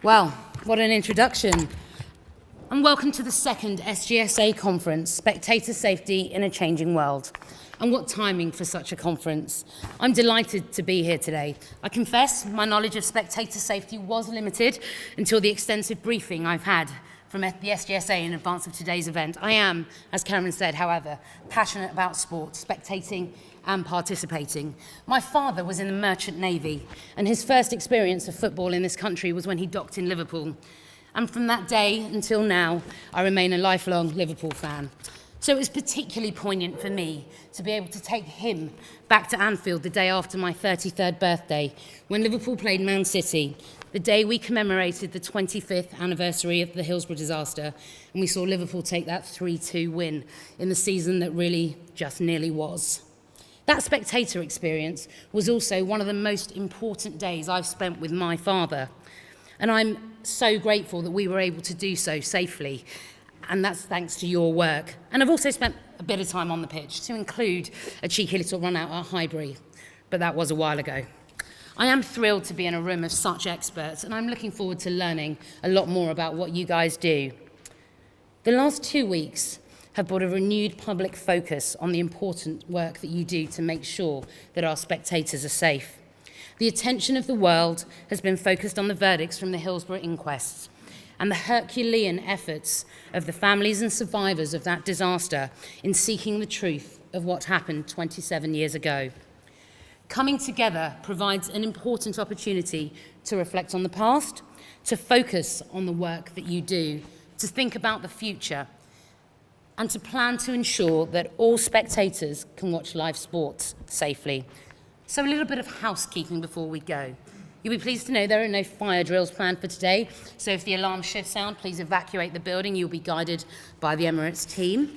Well, what an introduction. And welcome to the second SGSA conference, Spectator Safety in a Changing World. And what timing for such a conference. I'm delighted to be here today. I confess my knowledge of spectator safety was limited until the extensive briefing I've had from the SGSA in advance of today's event. I am, as Cameron said, however, passionate about sport, spectating and participating. My father was in the Merchant Navy, and his first experience of football in this country was when he docked in Liverpool. And from that day until now, I remain a lifelong Liverpool fan. So it was particularly poignant for me to be able to take him back to Anfield the day after my 33rd birthday, when Liverpool played Man City, the day we commemorated the 25th anniversary of the Hillsborough disaster, and we saw Liverpool take that 3-2 win in the season that really just nearly was. That spectator experience was also one of the most important days I've spent with my father, and I'm so grateful that we were able to do so safely. And that's thanks to your work. And I've also spent a bit of time on the pitch, to include a cheeky little run out at Highbury, but that was a while ago. I am thrilled to be in a room of such experts, and I'm looking forward to learning a lot more about what you guys do. The last 2 weeks have brought a renewed public focus on the important work that you do to make sure that our spectators are safe. The attention of the world has been focused on the verdicts from the Hillsborough inquests, and the Herculean efforts of the families and survivors of that disaster in seeking the truth of what happened 27 years ago. Coming together provides an important opportunity to reflect on the past, to focus on the work that you do, to think about the future, and to plan to ensure that all spectators can watch live sports safely. So a little bit of housekeeping before we go. You'll be pleased to know there are no fire drills planned for today, so if the alarm should sound, please evacuate the building. You'll be guided by the Emirates team.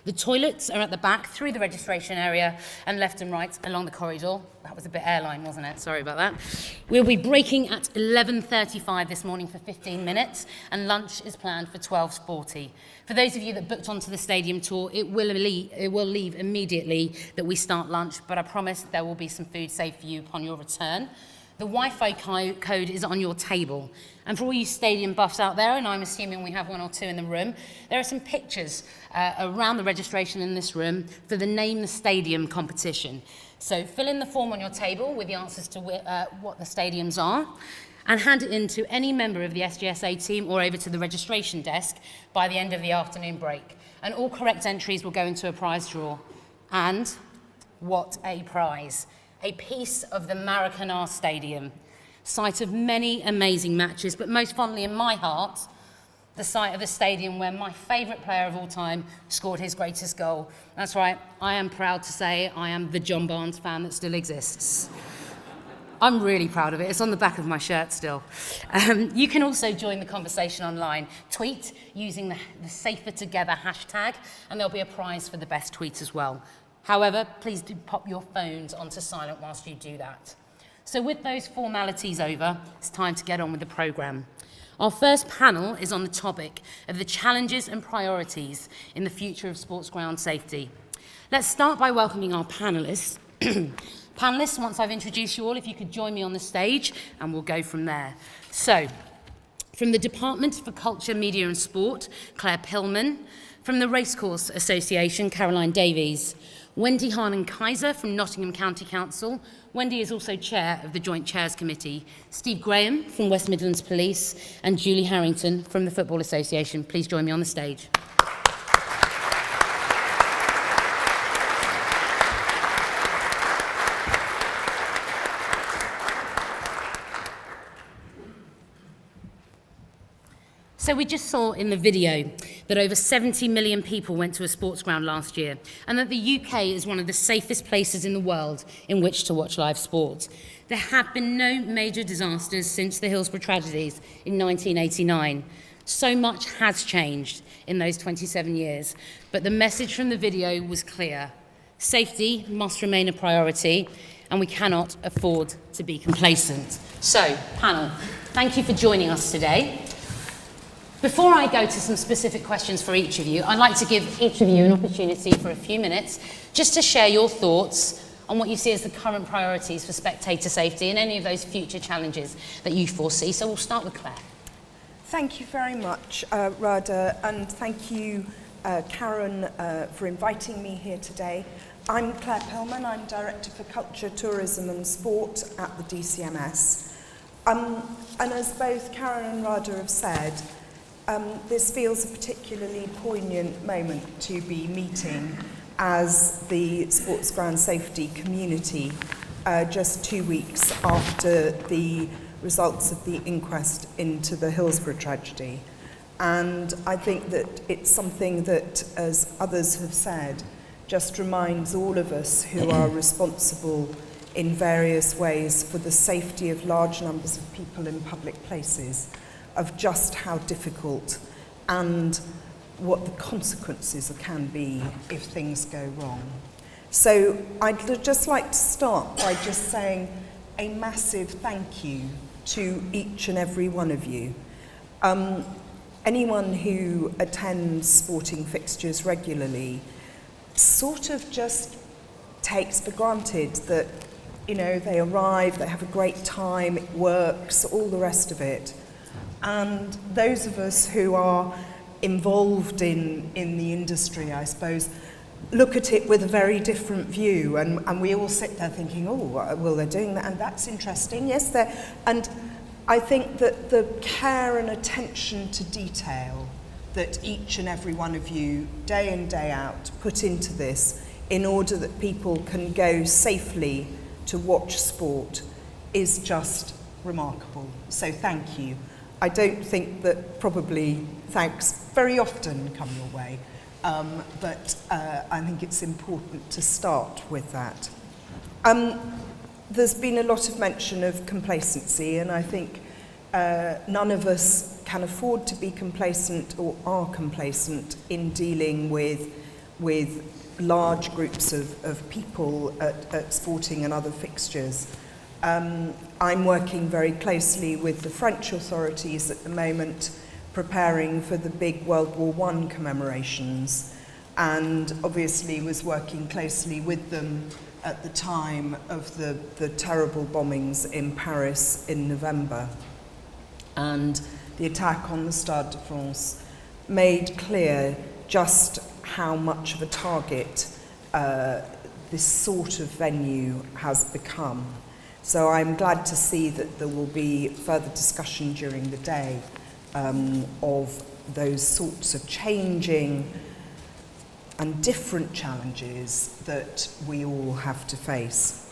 The toilets are at the back, through the registration area, and left and right along the corridor. That was a bit airline, wasn't it? Sorry about that. We'll be breaking at 11:35 this morning for 15 minutes, and lunch is planned for 12:40. For those of you that booked onto the stadium tour, it will leave immediately that we start lunch, but I promise there will be some food safe for you upon your return. The Wi-Fi code is on your table. And for all you stadium buffs out there, and I'm assuming we have one or two in the room, there are some pictures around the registration in this room for the Name the Stadium competition. So fill in the form on your table with the answers to what the stadiums are, and hand it in to any member of the SGSA team or over to the registration desk by the end of the afternoon break. And all correct entries will go into a prize draw. And what a prize! A piece of the Maracanã Stadium, site of many amazing matches, but most fondly in my heart, the site of the stadium where my favourite player of all time scored his greatest goal. That's right, I am proud to say I am the John Barnes fan that still exists. I'm really proud of it. It's on the back of my shirt still. You can also join the conversation online. Tweet using the Safer Together hashtag, and there'll be a prize for the best tweet as well. However, please do pop your phones onto silent whilst you do that. So with those formalities over, it's time to get on with the programme. Our first panel is on the topic of the challenges and priorities in the future of sports ground safety. Let's start by welcoming our panellists. Panellists, once I've introduced you all, if you could join me on the stage, and we'll go from there. So, from the Department for Culture, Media and Sport, Clare Pillman. From the Racecourse Association, Caroline Davies. Wendy Harnan-Kajzer from Nottingham County Council. Wendy is also chair of the Joint Chairs Committee. Steve Graham from West Midlands Police, and Julie Harrington from the Football Association. Please join me on the stage. So we just saw in the video that over 70 million people went to a sports ground last year, and that the UK is one of the safest places in the world in which to watch live sport. There have been no major disasters since the Hillsborough tragedies in 1989. So much has changed in those 27 years, but the message from the video was clear. Safety must remain a priority, and we cannot afford to be complacent. So, panel, thank you for joining us today. Before I go to some specific questions for each of you, I'd like to give each of you an opportunity for a few minutes just to share your thoughts on what you see as the current priorities for spectator safety and any of those future challenges that you foresee. So we'll start with Clare. Thank you very much, Rada, and thank you, Karen, for inviting me here today. I'm Clare Pillman. I'm Director for Culture, Tourism and Sport at the DCMS. And as both Karen and Rada have said, this feels a particularly poignant moment to be meeting as the sports ground safety community just 2 weeks after the results of the inquest into the Hillsborough tragedy. And I think that it's something that, as others have said, just reminds all of us who are responsible in various ways for the safety of large numbers of people in public places of just how difficult and what the consequences can be if things go wrong. So I'd just like to start by just saying a massive thank you to each and every one of you. Anyone who attends sporting fixtures regularly sort of just takes for granted that, you know, they arrive, they have a great time, it works, all the rest of it. And those of us who are involved in the industry, I suppose, look at it with a very different view, and we all sit there thinking, oh, well, they're doing that, and that's interesting, yes, they're, and I think that the care and attention to detail that each and every one of you, day in, day out, put into this in order that people can go safely to watch sport is just remarkable. So thank you. I don't think that probably thanks very often come your way, but I think it's important to start with that. There's been a lot of mention of complacency, and I think none of us can afford to be complacent or are complacent in dealing with large groups of people at sporting and other fixtures. I'm working very closely with the French authorities at the moment, preparing for the big World War I commemorations, and obviously was working closely with them at the time of the terrible bombings in Paris in November. And the attack on the Stade de France made clear just how much of a target this sort of venue has become. So I'm glad to see that there will be further discussion during the day of those sorts of changing and different challenges that we all have to face.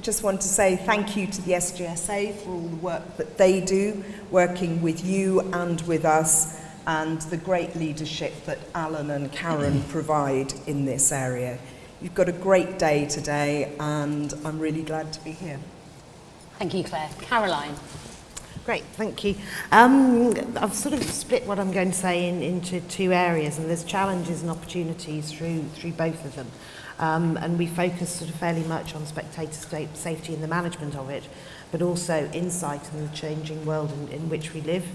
Just want to say thank you to the SGSA for all the work that they do, working with you and with us, and the great leadership that Alan and Karen provide in this area. You've got a great day today, and I'm really glad to be here. Thank you, Clare. Caroline. Great, thank you. I've sort of split what I'm going to say into two areas, and there's challenges and opportunities through both of them. And we focus sort of fairly much on spectator safety and the management of it, but also insight in the changing world in which we live.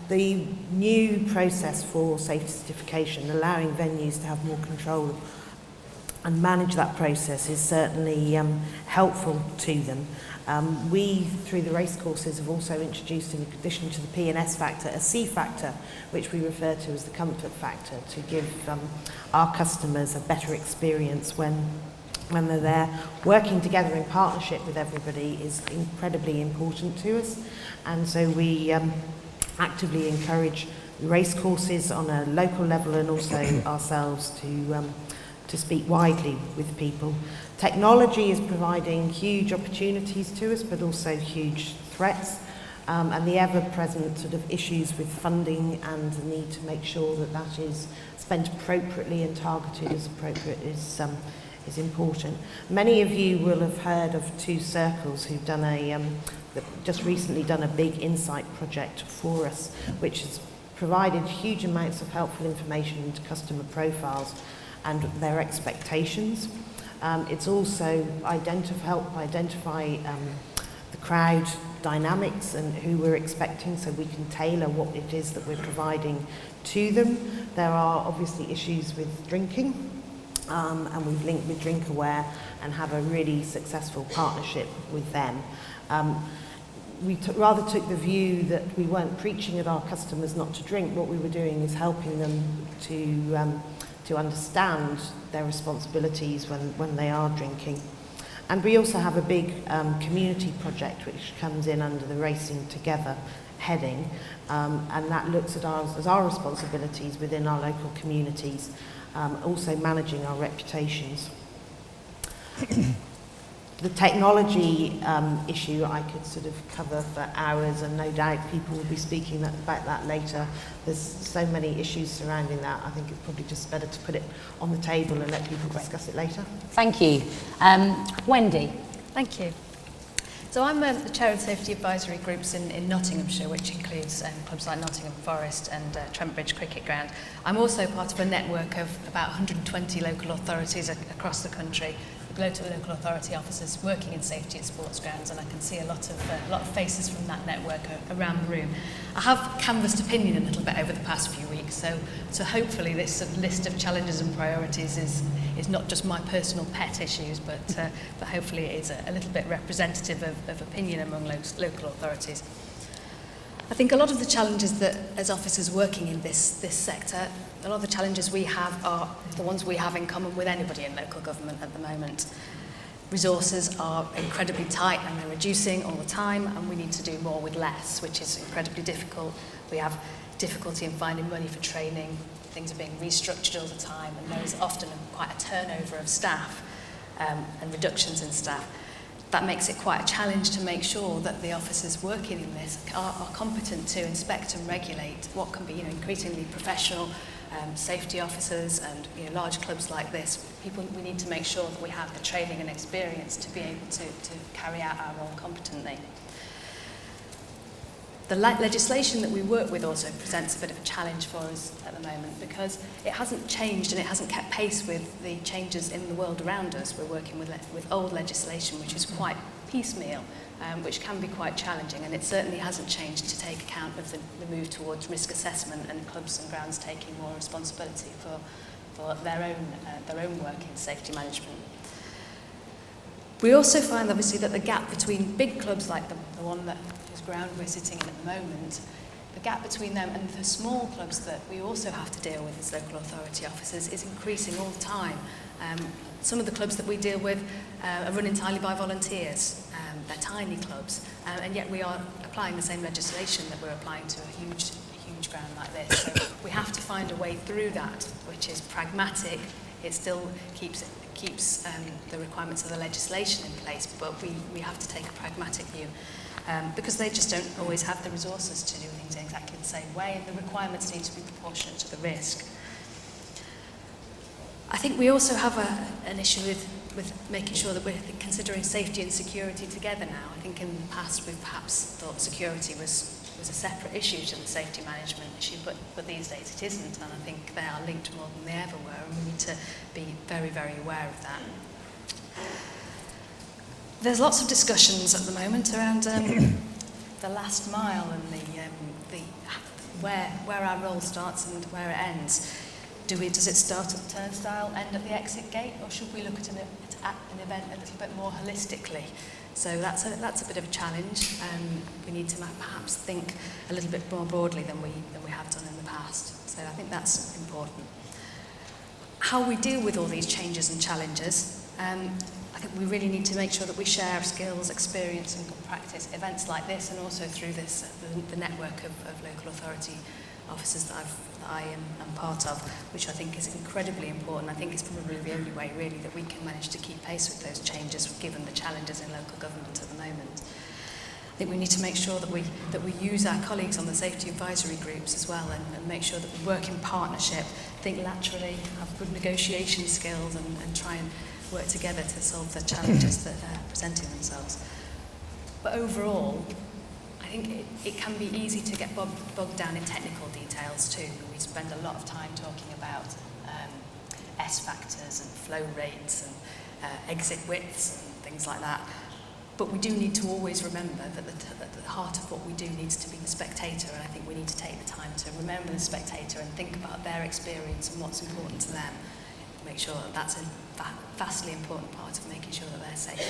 The new process for safety certification, allowing venues to have more control and manage that process, is certainly helpful to them. We, through the race courses, have also introduced, in addition to the P&S factor, a C factor, which we refer to as the comfort factor, to give our customers a better experience when they're there. Working together in partnership with everybody is incredibly important to us, and so we actively encourage race courses on a local level, and also ourselves to speak widely with people. Technology is providing huge opportunities to us, but also huge threats, and the ever-present sort of issues with funding and the need to make sure that that is spent appropriately and targeted as appropriate is important. Many of you will have heard of Two Circles, who've done just recently done a big insight project for us, which has provided huge amounts of helpful information into customer profiles and their expectations. It's also helped identify the crowd dynamics and who we're expecting, so we can tailor what it is that we're providing to them. There are obviously issues with drinking, and we've linked with Drink Aware and have a really successful partnership with them. We rather took the view that we weren't preaching at our customers not to drink. What we were doing is helping them to understand their responsibilities when they are drinking. And we also have a big community project which comes in under the Racing Together heading, and that looks at our responsibilities within our local communities, also managing our reputations. The technology issue I could sort of cover for hours, and no doubt people will be speaking about that later. There's so many issues surrounding that. I think it's probably just better to put it on the table and let people discuss it later. Thank you. Wendy. Thank you. So I'm the chair of safety advisory groups in Nottinghamshire, which includes clubs like Nottingham Forest and Trent Bridge Cricket Ground. I'm also part of a network of about 120 local authorities across the country, local authority officers working in safety at sports grounds, and I can see a lot of faces from that network around the room. I have canvassed opinion a little bit over the past few weeks, so hopefully this sort of list of challenges and priorities is not just my personal pet issues, but hopefully it is a little bit representative of opinion among local authorities. I think a lot of the challenges that, as officers working in this sector, a lot of the challenges we have are the ones we have in common with anybody in local government at the moment. Resources are incredibly tight and they're reducing all the time, and we need to do more with less, which is incredibly difficult. We have difficulty in finding money for training, things are being restructured all the time, and there is often quite a turnover of staff and reductions in staff. That makes it quite a challenge to make sure that the officers working in this are competent to inspect and regulate what can be increasingly professional safety officers, and large clubs like this. We need to make sure that we have the training and experience to be able to carry out our role competently. The legislation that we work with also presents a bit of a challenge for us at the moment, because it hasn't changed and it hasn't kept pace with the changes in the world around us. We're working with old legislation which is quite piecemeal, which can be quite challenging, and it certainly hasn't changed to take account of the move towards risk assessment and clubs and grounds taking more responsibility for their own work in safety management. We also find obviously that the gap between big clubs like the one that whose ground we're sitting in at the moment, the gap between them and the small clubs that we also have to deal with as local authority officers is increasing all the time. Some of the clubs that we deal with are run entirely by volunteers. They're tiny clubs, and yet we are applying the same legislation that we're applying to a huge ground like this. So we have to find a way through that, which is pragmatic. It still keeps the requirements of the legislation in place, but we have to take a pragmatic view, because they just don't always have the resources to do things in exactly the same way, and the requirements need to be proportionate to the risk. I think we also have an issue with making sure that we're considering safety and security together now. I think in the past we've perhaps thought security was a separate issue to the safety management issue, but these days it isn't, and I think they are linked more than they ever were, and we need to be very, very aware of that. There's lots of discussions at the moment around the last mile and where our role starts and where it ends. Does it start at the turnstile, end at the exit gate, or should we look at an event a little bit more holistically? So that's a bit of a challenge. We need to perhaps think a little bit more broadly than we have done in the past. So I think that's important. How we deal with all these changes and challenges, I think we really need to make sure that we share skills, experience and good practice. Events like this, and also through this, the network of local authority officers that I am part of, which I think is incredibly important. I think it's probably the only way really that we can manage to keep pace with those changes given the challenges in local government at the moment. I think we need to make sure that we use our colleagues on the safety advisory groups as well, and make sure that we work in partnership, think laterally, have good negotiation skills, and try and work together to solve the challenges that are presenting themselves. But overall, I think it can be easy to get bogged down in technical details too. We spend a lot of time talking about S factors and flow rates and exit widths and things like that. But we do need to always remember that the heart of what we do needs to be the spectator, and I think we need to take the time to remember the spectator and think about their experience and what's important to them make sure that that's a vastly important part of making sure that they're safe.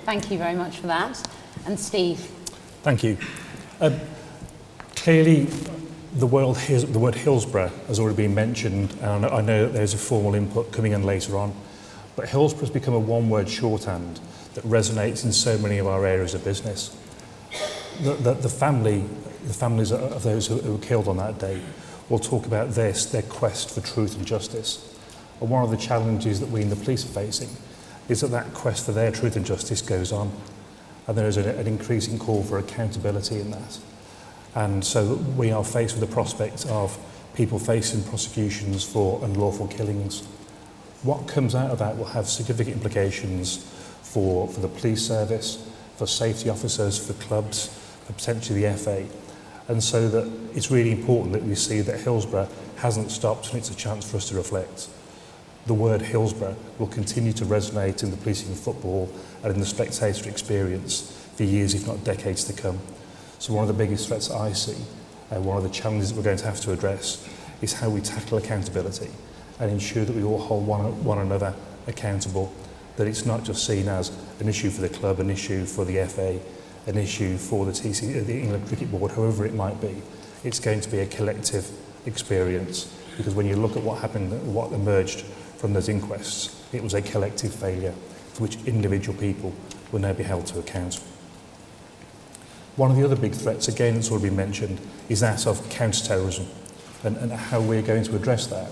Thank you very much for that. And Steve? Thank you. Clearly, the word Hillsborough has already been mentioned, and I know that there's a formal input coming in later on, but Hillsborough has become a one-word shorthand that resonates in so many of our areas of business. The families of those who were killed on that day will talk about their quest for truth and justice. And one of the challenges that we in the police are facing is that quest for their truth and justice goes on, and there is an increasing call for accountability in that. And so we are faced with the prospect of people facing prosecutions for unlawful killings. What comes out of that will have significant implications for the police service, for safety officers, for clubs, for potentially the FA. And so that it's really important that we see that Hillsborough hasn't stopped, and it's a chance for us to reflect. The word Hillsborough will continue to resonate in the policing of football and in the Spectator experience for years, if not decades to come. So one of the biggest threats I see, one of the challenges that we're going to have to address, is how we tackle accountability and ensure that we all hold one another accountable, that it's not just seen as an issue for the club, an issue for the FA, an issue for the England Cricket Board, however it might be. It's going to be a collective experience, because when you look at what happened, what emerged from those inquests, it was a collective failure for which individual people will now be held to account. One of the other big threats, again, that's already been mentioned, is that of counter-terrorism and how we're going to address that,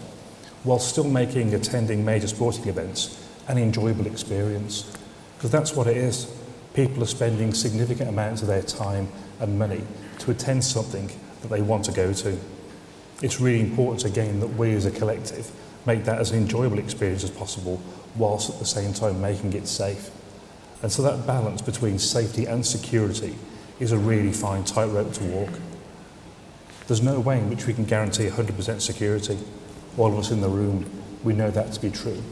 while still making attending major sporting events an enjoyable experience. Because that's what it is. People are spending significant amounts of their time and money to attend something that they want to go to. It's really important, again, that we as a collective make that as an enjoyable experience as possible, whilst at the same time making it safe. And so that balance between safety and security is a really fine tightrope to walk. There's no way in which we can guarantee 100% security. All of us in the room, we know that to be true.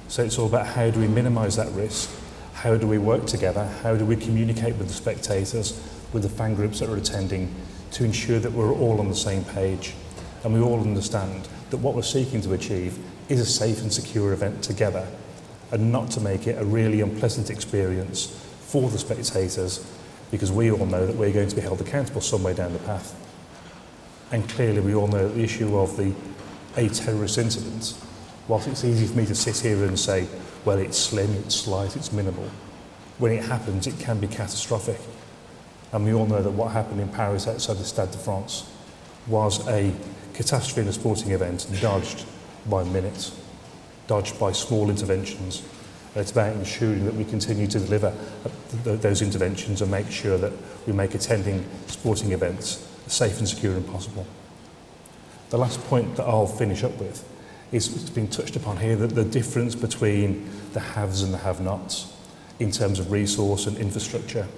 So it's all about how do we minimise that risk, how do we work together, how do we communicate with the spectators, with the fan groups that are attending, to ensure that we're all on the same page and we all understand that what we're seeking to achieve is a safe and secure event together, and not to make it a really unpleasant experience for the spectators, because we all know that we're going to be held accountable somewhere down the path. And clearly we all know the issue of a terrorist incident, whilst it's easy for me to sit here and say, well, it's slim, it's slight, it's minimal, when it happens it can be catastrophic. And we all know that what happened in Paris outside the Stade de France was a catastrophe in a sporting event, dodged by minutes, dodged by small interventions. It's about ensuring that we continue to deliver those interventions and make sure that we make attending sporting events as safe and secure as possible. The last point that I'll finish up with is, it's been touched upon here, that the difference between the haves and the have-nots in terms of resource and infrastructure.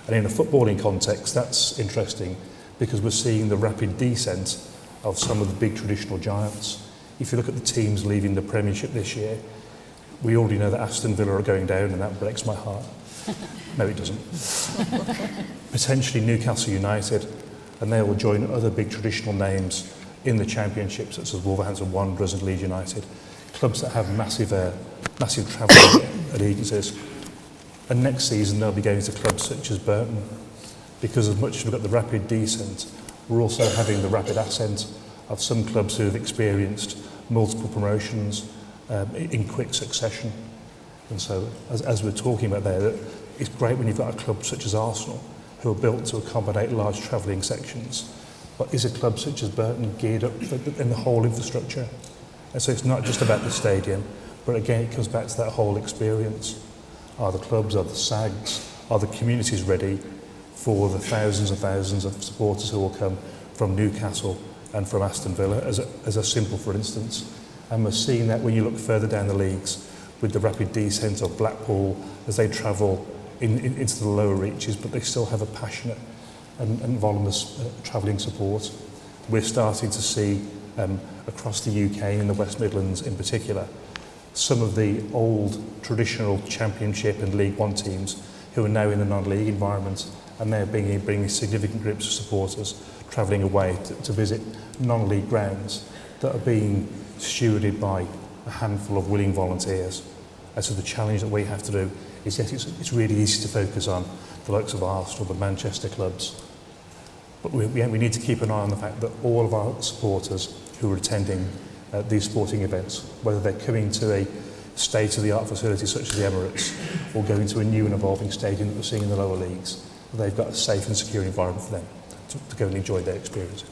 And in a footballing context, that's interesting, because we're seeing the rapid descent of some of the big traditional giants. If you look at the teams leaving the Premiership this year, we already know that Aston Villa are going down, and that breaks my heart. No, it doesn't. Potentially Newcastle United, and they will join other big traditional names in the Championship, such as Wolverhampton Wanderers and Leeds United, clubs that have massive travel allegiances. And next season they'll be going to clubs such as Burton, because as much as we've got the rapid descent, we're also having the rapid ascent of some clubs who have experienced multiple promotions in quick succession. And so, as we're talking about there, it's great when you've got a club such as Arsenal, who are built to accommodate large travelling sections. But is a club such as Burton geared up in the whole infrastructure? And so it's not just about the stadium, but again it comes back to that whole experience. Are the clubs, are the SAGs, are the communities ready for the thousands and thousands of supporters who will come from Newcastle and from Aston Villa, as a simple for instance? And we're seeing that when you look further down the leagues, with the rapid descent of Blackpool as they travel into the lower reaches, but they still have a passionate and voluminous travelling support. We're starting to see across the UK, in the West Midlands in particular, some of the old traditional Championship and League One teams who are now in the non-league environment, and they're bringing significant groups of supporters travelling away to visit non-league grounds that are being stewarded by a handful of willing volunteers. And so the challenge that we have to do is, yes, it's really easy to focus on the likes of Arsenal, the Manchester clubs, but we need to keep an eye on the fact that all of our supporters who are attending these sporting events, whether they're coming to a state-of-the-art facility such as the Emirates or going to a new and evolving stadium that we're seeing in the lower leagues, they've got a safe and secure environment for them to go and enjoy their experience.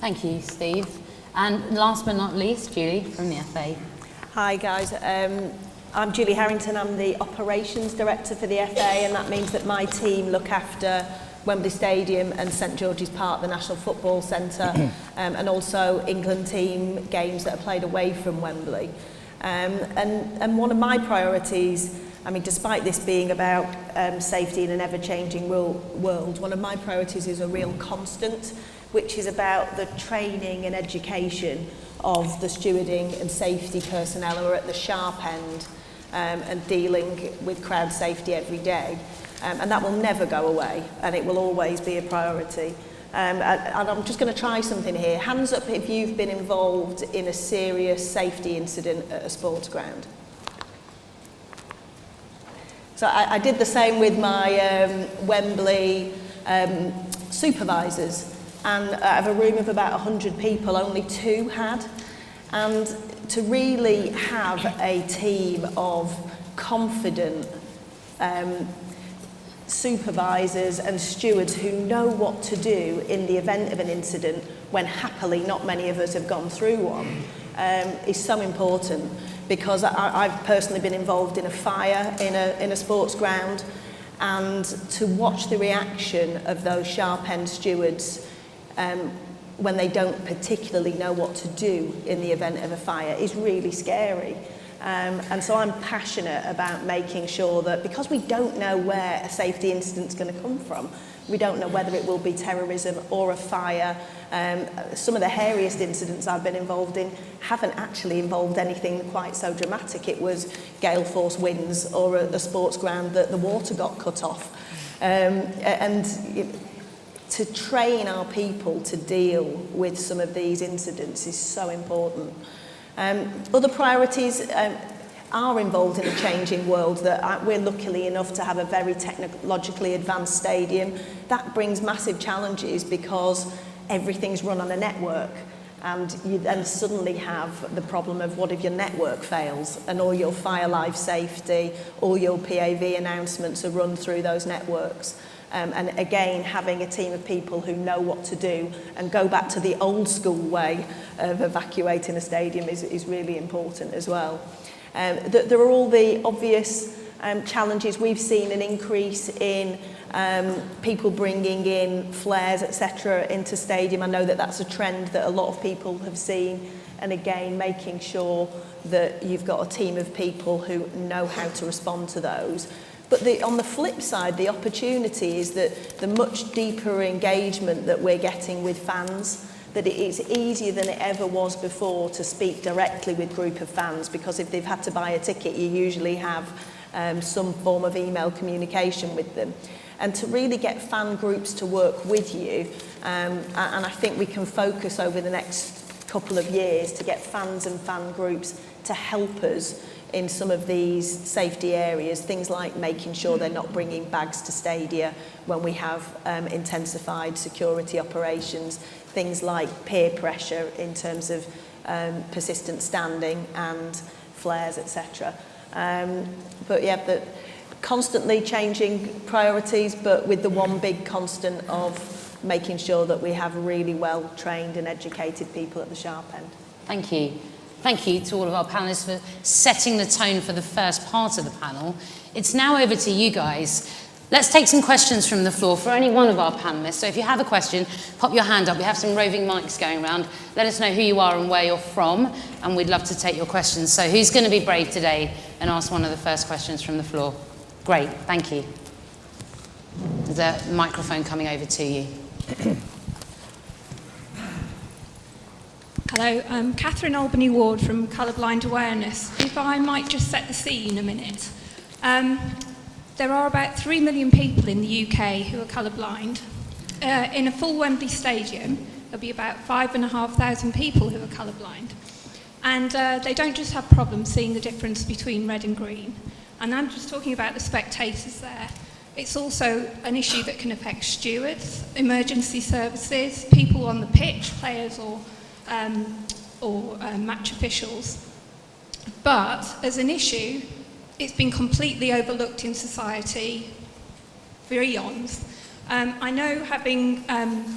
Thank you, Steve. And last but not least, Julie from the FA. Hi guys, I'm Julie Harrington, I'm the Operations Director for the FA, and that means that my team look after Wembley Stadium and St George's Park, the National Football Centre, and also England team games that are played away from Wembley. And one of my priorities, I mean, despite this being about safety in an ever-changing world, one of my priorities is a real constant, which is about the training and education of the stewarding and safety personnel who are at the sharp end and dealing with crowd safety every day. And that will never go away, and it will always be a priority. And I'm just going to try something here. Hands up if you've been involved in a serious safety incident at a sports ground. So I did the same with my Wembley supervisors, and out of a room of about 100 people, only 2 had. And to really have a team of confident supervisors and stewards who know what to do in the event of an incident, when happily not many of us have gone through one, is so important, because I've personally been involved in a fire in a sports ground, and to watch the reaction of those sharp-end stewards when they don't particularly know what to do in the event of a fire is really scary. And so I'm passionate about making sure that, because we don't know where a safety incident's going to come from, we don't know whether it will be terrorism or a fire. Some of the hairiest incidents I've been involved in haven't actually involved anything quite so dramatic. It was gale force winds or a sports ground that the water got cut off. To train our people to deal with some of these incidents is so important. Other priorities are involved in a changing world, that we're lucky enough to have a very technologically advanced stadium. That brings massive challenges because everything's run on a network, and you then suddenly have the problem of what if your network fails and all your fire life safety, all your PAV announcements are run through those networks. And again, having a team of people who know what to do and go back to the old school way of evacuating a stadium is really important as well. There are all the obvious challenges. We've seen an increase in people bringing in flares, etc., into stadium. I know that that's a trend that a lot of people have seen. And again, making sure that you've got a team of people who know how to respond to those. But on the flip side, the opportunity is that the much deeper engagement that we're getting with fans, that it is easier than it ever was before to speak directly with group of fans, because if they've had to buy a ticket, you usually have some form of email communication with them. And to really get fan groups to work with you, and I think we can focus over the next couple of years to get fans and fan groups to help us in some of these safety areas, things like making sure they're not bringing bags to stadia when we have intensified security operations, things like peer pressure in terms of persistent standing and flares, etc. But yeah, the constantly changing priorities, but with the one big constant of making sure that we have really well trained and educated people at the sharp end. Thank you. Thank you to all of our panellists for setting the tone for the first part of the panel. It's now over to you guys. Let's take some questions from the floor for any one of our panellists. So if you have a question, pop your hand up. We have some roving mics going around. Let us know who you are and where you're from, and we'd love to take your questions. So who's going to be brave today and ask one of the first questions from the floor? Great, thank you. There's a microphone coming over to you. Hello, I'm Catherine Albany Ward from Colourblind Awareness. If I might just set the scene a minute. There are about 3 million people in the UK who are colourblind. In a full Wembley Stadium, there'll be about 5,500 people who are colourblind. And they don't just have problems seeing the difference between red and green. And I'm just talking about the spectators there. It's also an issue that can affect stewards, emergency services, people on the pitch, players or match officials. But as an issue, it's been completely overlooked in society for eons. I know, having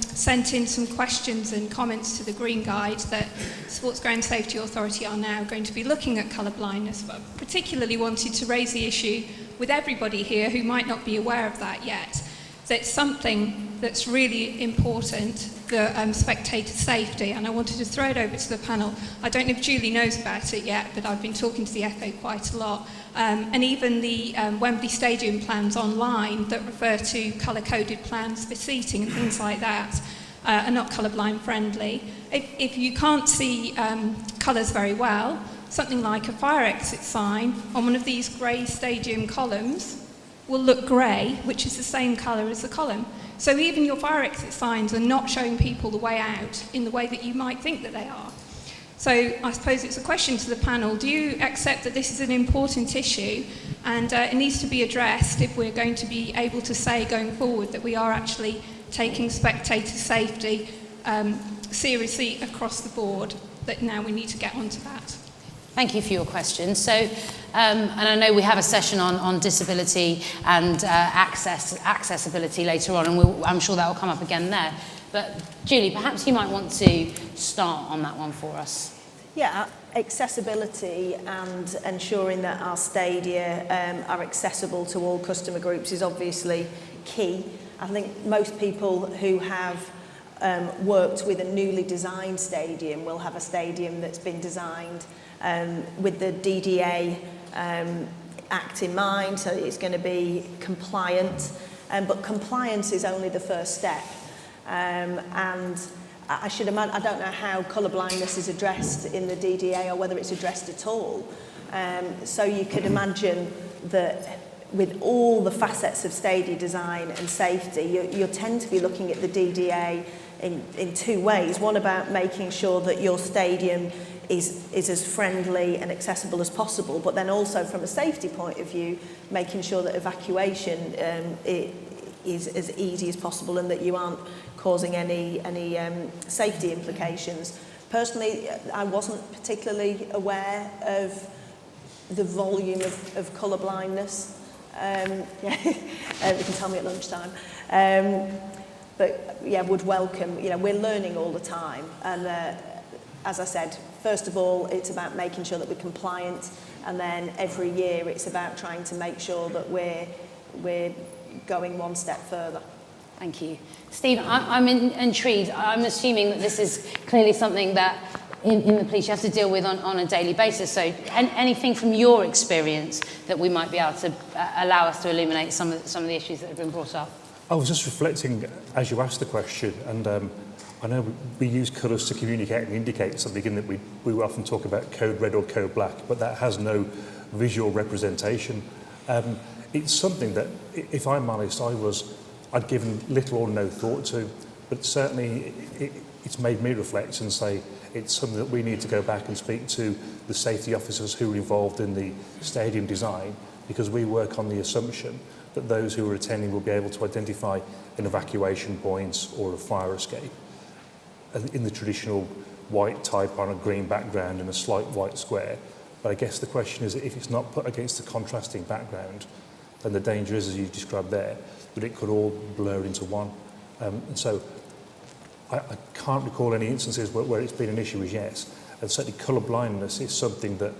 sent in some questions and comments to the Green Guide, that Sports Ground Safety Authority are now going to be looking at colour blindness, but I particularly wanted to raise the issue with everybody here who might not be aware of that yet. That's something that's really important, the spectator safety, and I wanted to throw it over to the panel. I don't know if Julie knows about it yet, but I've been talking to the FA quite a lot. And even the Wembley Stadium plans online that refer to colour-coded plans for seating and things like that are not colour-blind friendly. If you can't see colours very well, something like a fire exit sign on one of these grey stadium columns will look grey, which is the same colour as the column. So even your fire exit signs are not showing people the way out in the way that you might think that they are. So I suppose it's a question to the panel. Do you accept that this is an important issue and it needs to be addressed if we're going to be able to say going forward that we are actually taking spectator safety seriously across the board, that now we need to get onto that? Thank you for your question. So, and I know we have a session on disability and accessibility later on, and I'm sure that will come up again there. But Julie, perhaps you might want to start on that one for us. Yeah, accessibility and ensuring that our stadia are accessible to all customer groups is obviously key. I think most people who have worked with a newly designed stadium will have a stadium that's been designed with the DDA Act in mind, so it's going to be compliant, but compliance is only the first step. And I should imagine, I don't know how colour blindness is addressed in the DDA or whether it's addressed at all. So you could imagine that with all the facets of stadia design and safety, you tend to be looking at the DDA in two ways. One, about making sure that your stadium is as friendly and accessible as possible, but then also from a safety point of view, making sure that evacuation is as easy as possible and that you aren't causing any safety implications. Personally, I wasn't particularly aware of the volume of colour blindness. You can tell me at lunchtime. But yeah, would welcome, we're learning all the time. And as I said, first of all, it's about making sure that we're compliant. And then every year it's about trying to make sure that we're going one step further. Thank you. Steve, I'm intrigued. I'm assuming that this is clearly something that in the police you have to deal with on a daily basis. So anything from your experience that we might be able to allow us to illuminate some of the issues that have been brought up? I was just reflecting as you asked the question, and I know we use colours to communicate and indicate something, in that we often talk about code red or code black, but that has no visual representation. It's something that, if I'm honest, I'd given little or no thought to, but certainly it's made me reflect and say it's something that we need to go back and speak to the safety officers who are involved in the stadium design, because we work on the assumption that those who are attending will be able to identify an evacuation point or a fire escape in the traditional white type on a green background and a slight white square. But I guess the question is, if it's not put against a contrasting background, then the danger is, as you described there, that it could all blur into one. And so I can't recall any instances where it's been an issue as yet. And certainly colour blindness is something that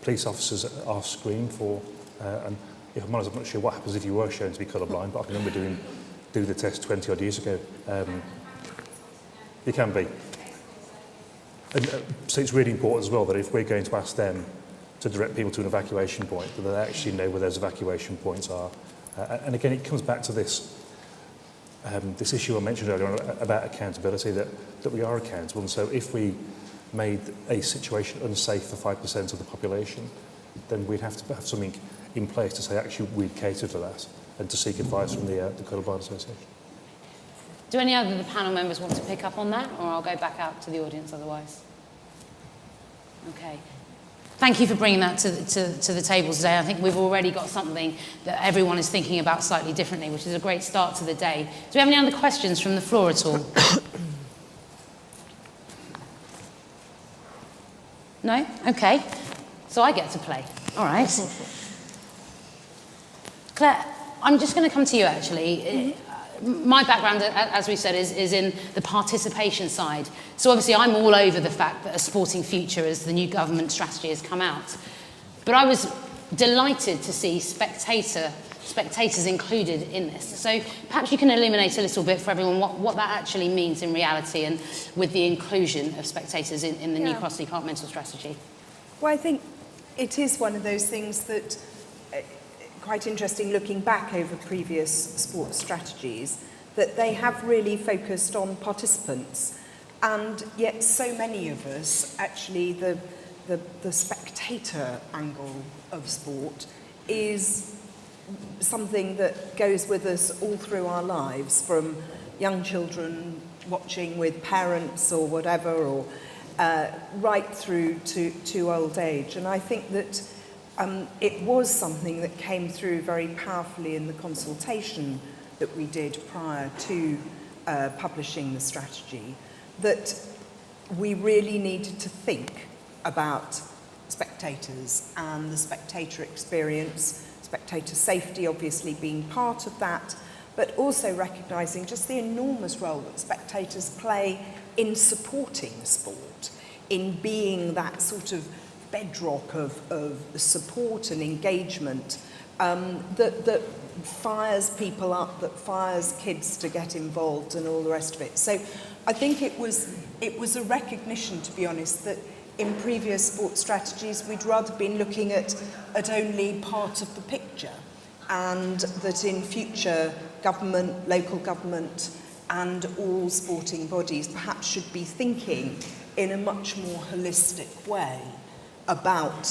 police officers are screened for. And if I'm honest, I'm not sure what happens if you were shown to be colour blind, but I remember doing the test 20 odd years ago. You can be. And so it's really important as well that if we're going to ask them to direct people to an evacuation point, that they actually know where those evacuation points are. And again, it comes back to this issue I mentioned earlier on about accountability, that we are accountable. And so if we made a situation unsafe for 5% of the population, then we'd have to have something in place to say, actually, we'd cater to that, and to seek advice from the Colourblind Association. Do any other of the panel members want to pick up on that, or I'll go back out to the audience otherwise? Okay. Thank you for bringing that to the table today. I think we've already got something that everyone is thinking about slightly differently, which is a great start to the day. Do we have any other questions from the floor at all? No? Okay. So I get to play. All right. Claire, I'm just going to come to you, actually. My background, as we said, is in the participation side. So obviously I'm all over the fact that a sporting future as the new government strategy has come out. But I was delighted to see spectators included in this. So perhaps you can illuminate a little bit for everyone what that actually means in reality and with the inclusion of spectators in the new cross-departmental strategy. Well, I think it is one of those things that quite interesting looking back over previous sports strategies, that they have really focused on participants, and yet so many of us actually the spectator angle of sport is something that goes with us all through our lives, from young children watching with parents or whatever, or right through to old age. And I think that it was something that came through very powerfully in the consultation that we did prior to publishing the strategy, that we really needed to think about spectators and the spectator experience, spectator safety obviously being part of that, but also recognising just the enormous role that spectators play in supporting sport, in being that sort of bedrock of support and engagement that fires people up, that fires kids to get involved and all the rest of it. So I think it was a recognition, to be honest, that in previous sports strategies we'd rather been looking at only part of the picture, and that in future government, local government and all sporting bodies perhaps should be thinking in a much more holistic way about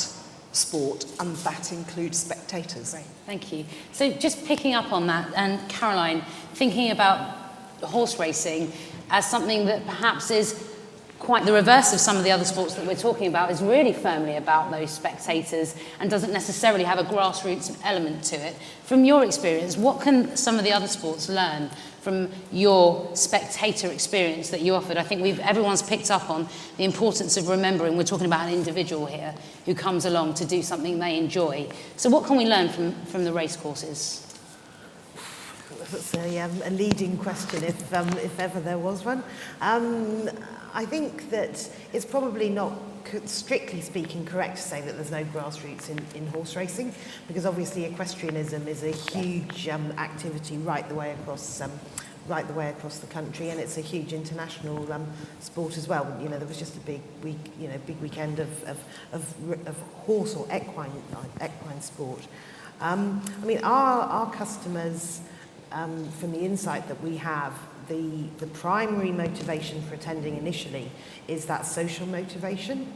sport, and that includes spectators. Great, thank you. So just picking up on that, and Caroline, thinking about horse racing as something that perhaps is quite the reverse of some of the other sports that we're talking about, is really firmly about those spectators and doesn't necessarily have a grassroots element to it. From your experience, what can some of the other sports learn from your spectator experience that you offered? I think everyone's picked up on the importance of remembering we're talking about an individual here who comes along to do something they enjoy. So what can we learn from the race courses? That's a leading question, if ever there was one. I think that it's probably not, strictly speaking, correct to say that there's no grassroots in horse racing, because obviously equestrianism is a huge activity right the way across the country, and it's a huge international sport as well. You know, there was just a big weekend of horse or equine sport. I mean, our customers, from the insight that we have, the primary motivation for attending initially is that social motivation,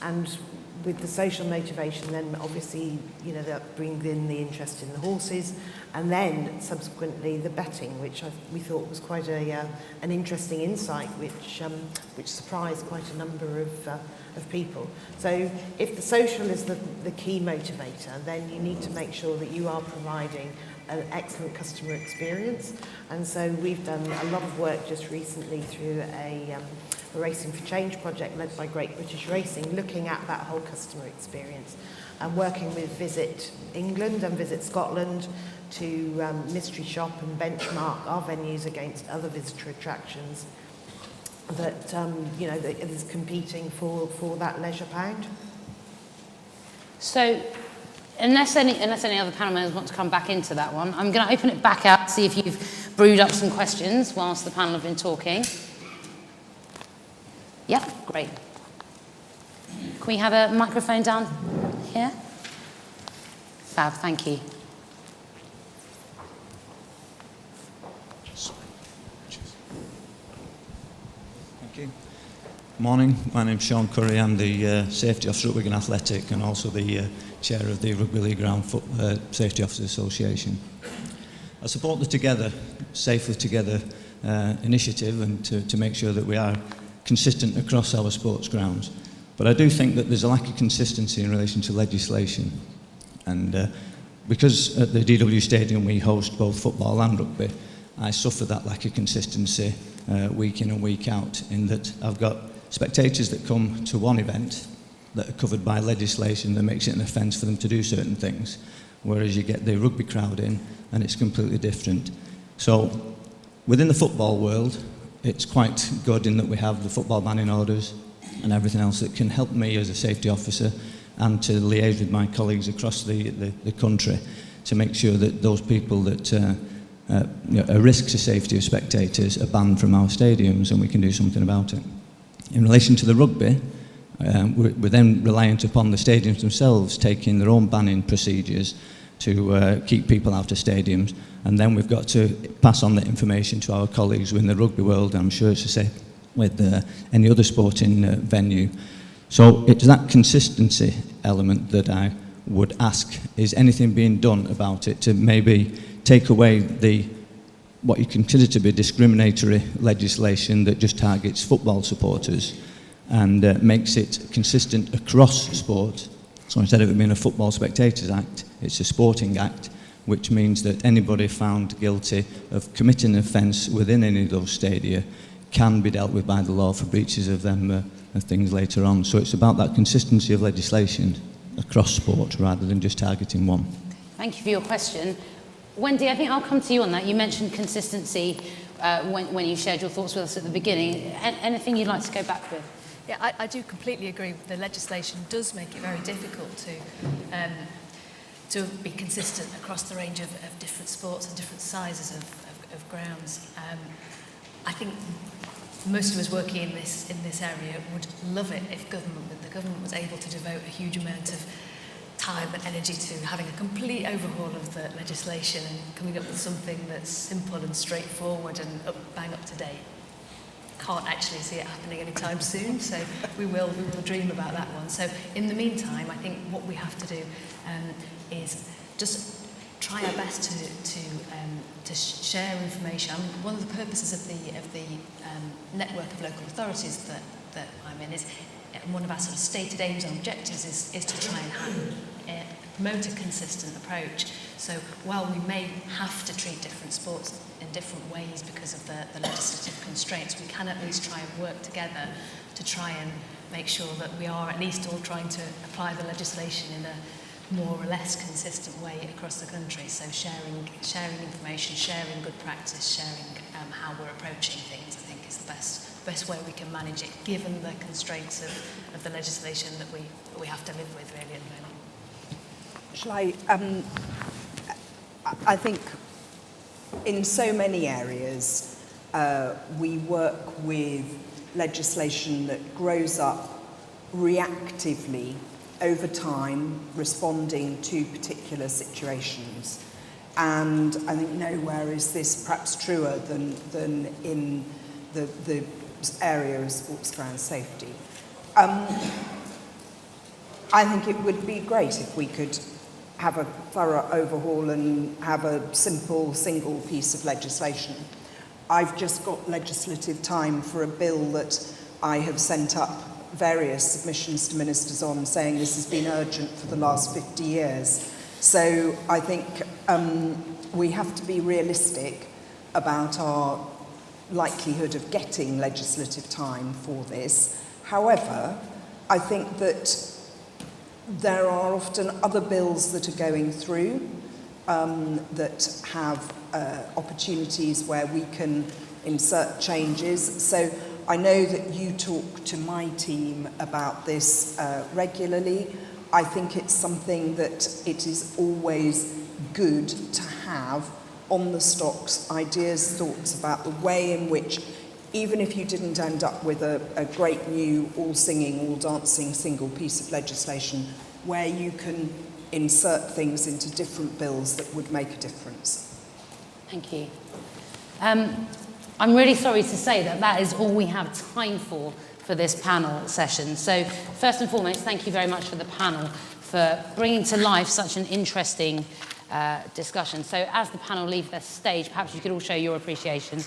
and with the social motivation then obviously that brings in the interest in the horses, and then subsequently the betting, which we thought was quite an interesting insight, which surprised quite a number of people. So if the social is the key motivator, then you need to make sure that you are providing an excellent customer experience. And so we've done a lot of work just recently through a Racing for Change project led by Great British Racing, looking at that whole customer experience and working with Visit England and Visit Scotland to mystery shop and benchmark our venues against other visitor attractions that that is competing for that leisure pound. So unless any other panel members want to come back into that one, I'm going to open it back out, see if you've brewed up some questions whilst the panel have been talking. Yep, great. Can we have a microphone down here? Fab, thank you. Thank you. Morning, my name's Sean Curry. I'm the Safety Officer at Wigan Athletic and also the Chair of the Rugby League Ground Safety Officers Association. I support the Together, Safely Together initiative, and to make sure that we are consistent across our sports grounds. But I do think that there's a lack of consistency in relation to legislation. And because at the DW Stadium we host both football and rugby, I suffer that lack of consistency week in and week out, in that I've got spectators that come to one event that are covered by legislation that makes it an offence for them to do certain things, whereas you get the rugby crowd in and it's completely different. So within the football world, it's quite good in that we have the football banning orders and everything else that can help me as a safety officer and to liaise with my colleagues across the country to make sure that those people that a risk to safety of spectators are banned from our stadiums, and we can do something about it. In relation to the rugby, we're then reliant upon the stadiums themselves taking their own banning procedures to keep people out of stadiums, and then we've got to pass on that information to our colleagues within the rugby world, and I'm sure it's the same with any other sporting venue. So it's that consistency element that I would ask, is anything being done about it to maybe take away what you consider to be discriminatory legislation that just targets football supporters and makes it consistent across sport. So instead of it being a Football Spectators Act, it's a Sporting Act, which means that anybody found guilty of committing an offence within any of those stadia can be dealt with by the law for breaches of them and things later on. So it's about that consistency of legislation across sport rather than just targeting one. Thank you for your question. Wendy, I think I'll come to you on that. You mentioned consistency when you shared your thoughts with us at the beginning. Anything you'd like to go back with? Yeah, I do completely agree. The legislation does make it very difficult to be consistent across the range of different sports and different sizes of grounds. I think most of us working in this area would love it if the government was able to devote a huge amount of time and energy to having a complete overhaul of the legislation and coming up with something that's simple and straightforward and bang up to date. Can't actually see it happening anytime soon, so we will dream about that one. So in the meantime, I think what we have to do is just try our best to share information. One of the purposes of the network of local authorities that I'm in is one of our sort of stated aims and objectives is to try and promote a consistent approach. So while we may have to treat different sports in different ways because of the legislative constraints, we can at least try and work together to try and make sure that we are at least all trying to apply the legislation in a more or less consistent way across the country. So sharing information, sharing good practice, sharing how we're approaching things, I think is the best way we can manage it, given the constraints of the legislation that we have to live with really at the moment. Shall I think in so many areas we work with legislation that grows up reactively over time, responding to particular situations. And I think nowhere is this perhaps truer than in the area of sports ground safety. I think it would be great if we could have a thorough overhaul and have a simple single piece of legislation. I've just got legislative time for a bill that I have sent up various submissions to ministers on, saying this has been urgent for the last 50 years. So I think we have to be realistic about our likelihood of getting legislative time for this. However, I think that there are often other bills that are going through that have opportunities where we can insert changes. So I know that you talk to my team about this regularly. I think it's something that it is always good to have on the stocks, ideas, thoughts about the way in which, even if you didn't end up with a great new all-singing, all-dancing single piece of legislation, where you can insert things into different bills that would make a difference. Thank you. I'm really sorry to say that is all we have time for this panel session. So first and foremost, thank you very much for the panel for bringing to life such an interesting discussion. So as the panel leave their stage, perhaps you could all show your appreciation.